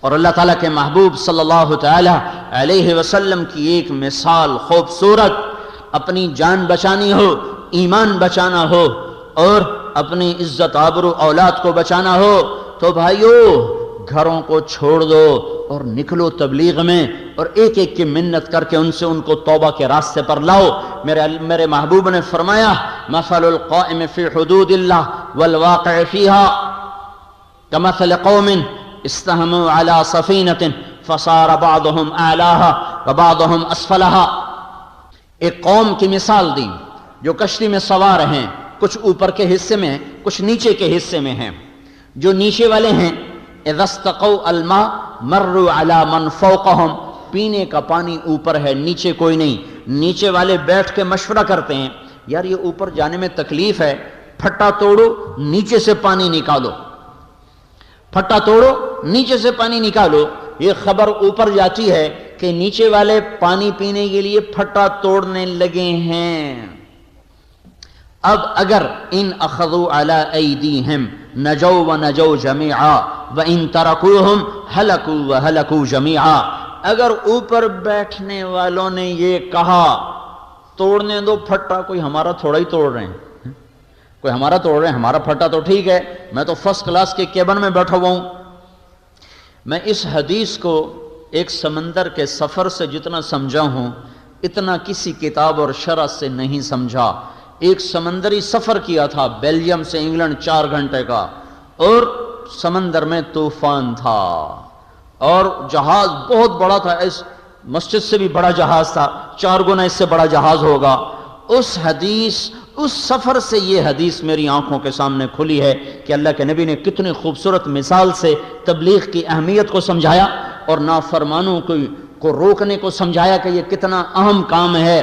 اور اللہ تعالیٰ کے محبوب صلی اللہ تعالیٰ علیہ وسلم کی ایک مثال خوبصورت، اپنی جان بچانی ہو، ایمان بچانا ہو اور اپنی عزت آبرو اولاد کو بچانا ہو تو بھائیو گھروں کو چھوڑ دو اور نکلو تبلیغ میں، اور ایک ایک کی منت کر کے ان کو توبہ کے راستے پر لاؤ۔ میرے محبوب نے فرمایا مثل القائم فی حدود اللہ والواقع فیہا کمثل قوم استہموا علی سفینۃ فصار بعضهم اعلاها وبعضهم اسفلها۔ ایک قوم کی مثال دی جو کشتی میں سوار ہیں، کچھ اوپر کے حصے میں کچھ نیچے کے حصے میں ہیں۔ جو نیچے والے ہیں اذا استقوا الماء مروا علی من فوقهم، پینے کا پانی اوپر ہے نیچے کوئی نہیں۔ نیچے والے بیٹھ کے مشورہ کرتے ہیں یار یہ اوپر جانے میں تکلیف ہے، پھٹا توڑو نیچے سے پانی نکالو، پھٹا توڑو نیچے سے پانی نکالو۔ یہ خبر اوپر جاتی ہے کہ نیچے والے پانی پینے کے لیے پھٹا توڑنے لگے ہیں۔ اب اگر ان اخذوا علی ایدیہم نجوا ونجوا جمیعا وان ترکوہم ہلکوا وہلکوا جمیعا، اگر اوپر بیٹھنے والوں نے یہ کہا توڑنے دو پھٹا، کوئی ہمارا تھوڑا ہی توڑ رہے ہیں، کوئی ہمارا توڑ رہے ہیں، ہمارا پھٹا تو ٹھیک ہے، میں تو فرسٹ کلاس کے کیبن میں بیٹھا ہوا ہوں۔ میں اس حدیث کو ایک سمندر کے سفر سے جتنا سمجھا ہوں اتنا کسی کتاب اور شرح سے نہیں سمجھا۔ ایک سمندری سفر کیا تھا بیلجیم سے انگلینڈ 4 گھنٹے کا، اور سمندر میں طوفان تھا اور جہاز بہت بڑا تھا، اس مسجد سے بھی بڑا جہاز تھا، 4 گنا اس سے بڑا جہاز ہوگا۔ اس سفر سے یہ حدیث میری آنکھوں کے سامنے کھلی ہے کہ اللہ کے نبی نے کتنی خوبصورت مثال سے تبلیغ کی اہمیت کو سمجھایا اور نافرمانوں کو روکنے کو سمجھایا کہ یہ کتنا اہم کام ہے۔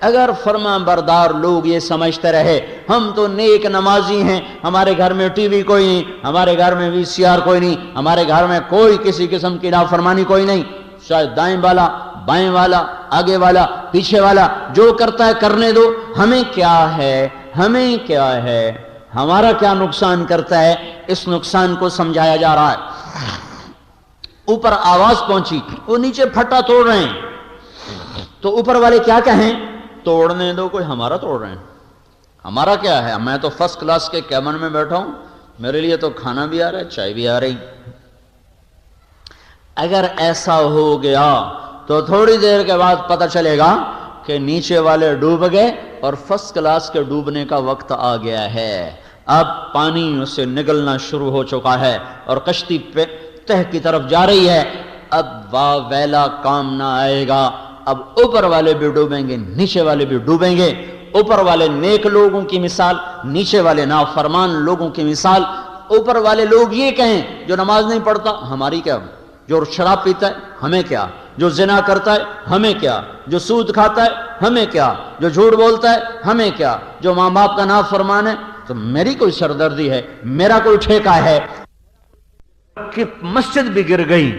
اگر فرما بردار لوگ یہ سمجھتے رہے ہم تو نیک نمازی ہیں، ہمارے گھر میں ٹی وی کوئی نہیں، ہمارے گھر میں VCR کوئی نہیں، ہمارے گھر میں کوئی کسی قسم کی نافرمانی کوئی نہیں، شاید دائیں والا بائیں والا آگے والا پیچھے والا جو کرتا ہے کرنے دو، ہمیں کیا ہے، ہمیں کیا ہے، ہمارا کیا نقصان کرتا ہے، اس نقصان کو سمجھایا جا رہا ہے۔ اوپر آواز پہنچی، وہ نیچے پھٹا توڑ رہے ہیں تو اوپر والے کیا کہیں، توڑنے دو، کوئی ہمارا توڑ رہے ہیں، ہمارا کیا ہے، میں تو فرسٹ کلاس کے کیبن میں بیٹھا ہوں، میرے لیے تو کھانا بھی آ رہا ہے، چائے بھی آ رہی۔ اگر ایسا ہو گیا تو تھوڑی دیر کے بعد پتہ چلے گا کہ نیچے والے ڈوب گئے اور فرسٹ کلاس کے ڈوبنے کا وقت آ گیا ہے۔ اب پانی اسے نگلنا شروع ہو چکا ہے اور کشتی پہ تہ کی طرف جا رہی ہے۔ اب واہ ویلا کام نہ آئے گا، اب اوپر والے بھی ڈوبیں گے نیچے والے بھی ڈوبیں گے۔ اوپر والے نیک لوگوں کی مثال، نیچے والے نافرمان لوگوں کی مثال۔ اوپر والے لوگ یہ کہیں جو نماز نہیں پڑھتا ہماری کیا، جو شراب پیتا ہے ہمیں کیا، جو زنا کرتا ہے ہمیں کیا، جو سود کھاتا ہے ہمیں کیا، جو جھوٹ بولتا ہے ہمیں کیا، جو ماں باپ کا نافرمان ہے تو میری کوئی سردردی ہے، میرا کوئی ٹھیکہ ہے کہ مسجد بھی گر گئی،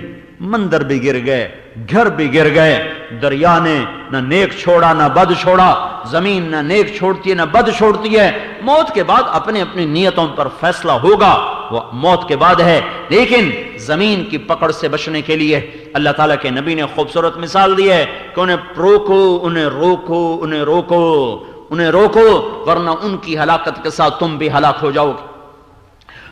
مندر بھی گر گئے، گھر بھی گر گئے۔ دریا نے نہ نیک چھوڑا نہ بد چھوڑا، زمین نہ نیک چھوڑتی ہے نہ بد چھوڑتی ہے۔ موت کے بعد اپنی اپنی نیتوں پر فیصلہ ہوگا، وہ موت کے بعد ہے، لیکن زمین کی پکڑ سے بچنے کے لیے اللہ تعالیٰ کے نبی نے خوبصورت مثال دی ہے کہ انہیں روکو، انہیں روکو، انہیں روکو، انہیں روکو، ورنہ ان کی ہلاکت کے ساتھ تم بھی ہلاک ہو جاؤ گے۔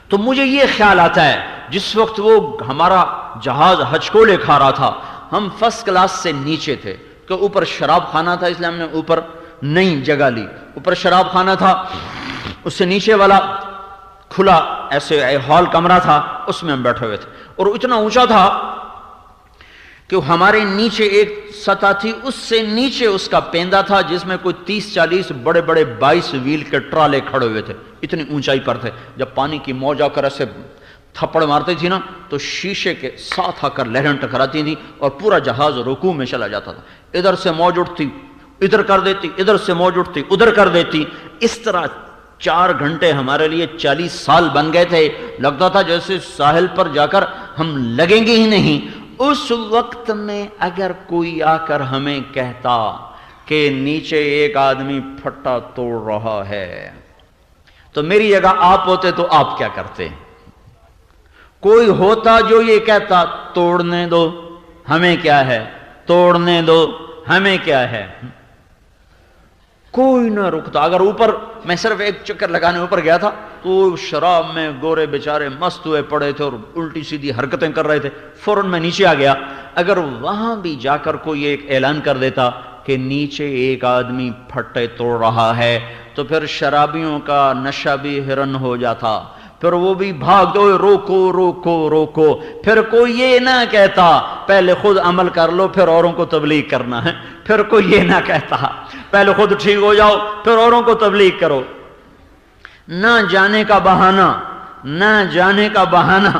تو مجھے یہ خیال آتا ہے جس وقت وہ ہمارا جہاز ہچکولے کھا رہا تھا، ہم فرسٹ کلاس سے نیچے تھے کہ اوپر شراب خانہ تھا، اس لیے ہم نے اوپر نئی جگہ لی، اوپر شراب خانہ تھا، اس سے نیچے والا کھلا ایسے ہال کمرہ تھا، اس میں ہم بیٹھے ہوئے تھے، اور اتنا اونچا تھا کہ ہمارے نیچے ایک سطح تھی، اس سے نیچے اس کا پیندہ تھا جس میں کوئی 30-40 بڑے بڑے 22 ویل کے ٹرالے کھڑے ہوئے تھے، اتنی اونچائی پر تھے۔ جب پانی کی موج آ کر ایسے تھپڑ مارتی تھی نا تو شیشے کے ساتھ آ کر لہریں ٹکراتی تھی اور پورا جہاز رکوع میں چلا جاتا تھا۔ ادھر سے موج اٹھتی ادھر کر دیتی، ادھر سے موج اٹھتی ادھر کر دیتی۔ اس طرح 4 گھنٹے ہمارے لیے 40 سال بن گئے تھے، لگتا تھا جیسے ساحل پر جا کر ہم لگیں گے ہی نہیں۔ اس وقت میں اگر کوئی آ کر ہمیں کہتا کہ نیچے ایک آدمی پھٹا توڑ رہا ہے تو میری جگہ آپ ہوتے تو آپ کیا کرتے؟ کوئی ہوتا جو یہ کہتا توڑنے دو ہمیں کیا ہے، توڑنے دو ہمیں کیا ہے، کوئی نہ رکتا۔ اگر اوپر میں صرف ایک چکر لگانے اوپر گیا تھا تو شراب میں گورے بیچارے مست ہوئے پڑے تھے اور الٹی سیدھی حرکتیں کر رہے تھے، فوراً میں نیچے آ گیا۔ اگر وہاں بھی جا کر کوئی ایک اعلان کر دیتا کہ نیچے ایک آدمی پھٹے توڑ رہا ہے تو پھر شرابیوں کا نشہ بھی ہرن ہو جاتا، پھر وہ بھی بھاگ دو، روکو روکو روکو۔ پھر کوئی یہ نہ کہتا پہلے خود عمل کر لو پھر اوروں کو تبلیغ کرنا ہے، پھر کوئی یہ نہ کہتا پہلے خود ٹھیک ہو جاؤ پھر اوروں کو تبلیغ کرو۔ نہ جانے کا بہانہ، نہ جانے کا بہانہ،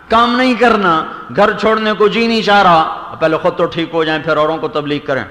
کام نہیں کرنا، گھر چھوڑنے کو جی نہیں چاہ رہا، پہلے خود تو ٹھیک ہو جائیں پھر اوروں کو تبلیغ کریں۔